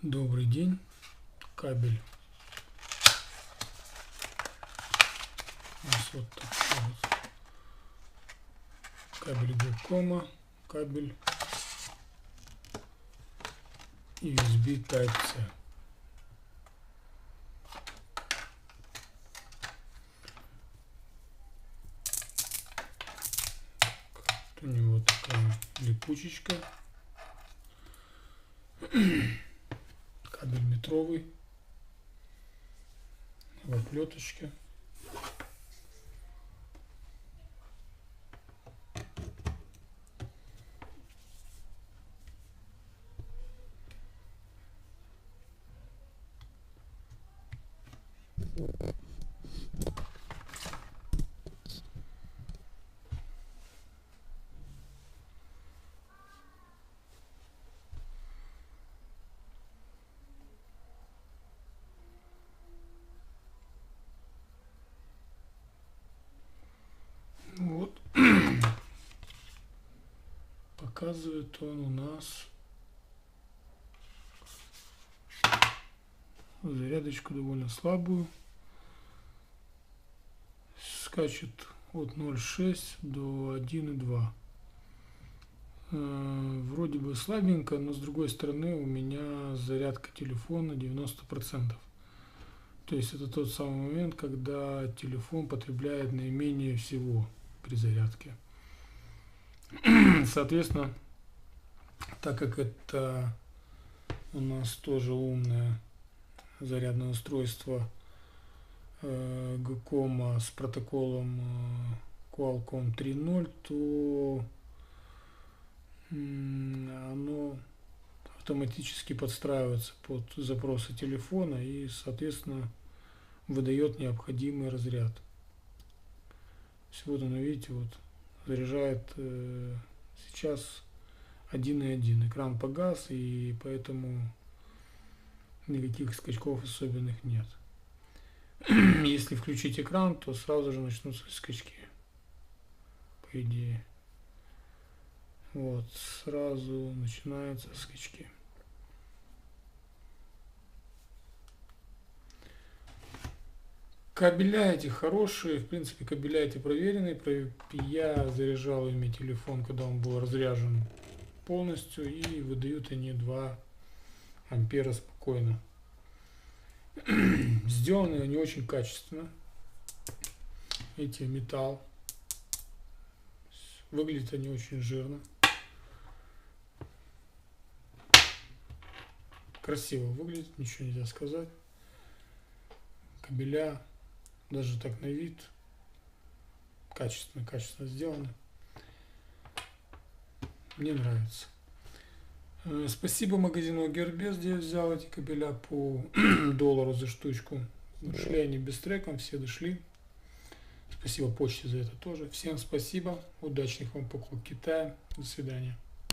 Добрый день. Кабель. У нас вот такой вот кабель Гекома, кабель USB Type-C. Вот у него такая липучечка. Кабель метровый в оплеточке. Вот. Показывает он у нас зарядочку довольно слабую. Скачет от 0,6 до 1,2. Вроде бы слабенько, но с другой стороны у меня зарядка телефона 90%. То есть это тот самый момент, когда телефон потребляет наименее всего при зарядке. Соответственно, так как это у нас тоже умное зарядное устройство Gecoma с протоколом Qualcomm 3.0, то оно автоматически подстраивается под запросы телефона и, соответственно, выдает необходимый разряд. Вот оно, видите, вот заряжает сейчас 1,1. Экран погас, и поэтому никаких скачков особенных нет. Если включить экран, то сразу же начнутся скачки, по идее. Вот, сразу начинаются скачки. Кабеля эти хорошие, в принципе, кабеля эти проверенные. Я заряжал ими телефон, когда он был разряжен полностью, и выдают они 2 ампера спокойно. Сделаны они очень качественно. Эти металл. Выглядят они очень жирно. Красиво выглядит, ничего нельзя сказать. Кабеля, даже так на вид, качественно сделаны. Мне нравится. Спасибо магазину Гербес, где я взял эти кабеля по $1 за штучку. Дошли они без треком, все дошли. Спасибо почте за это тоже. Всем спасибо. Удачных вам покупок в Китае. До свидания.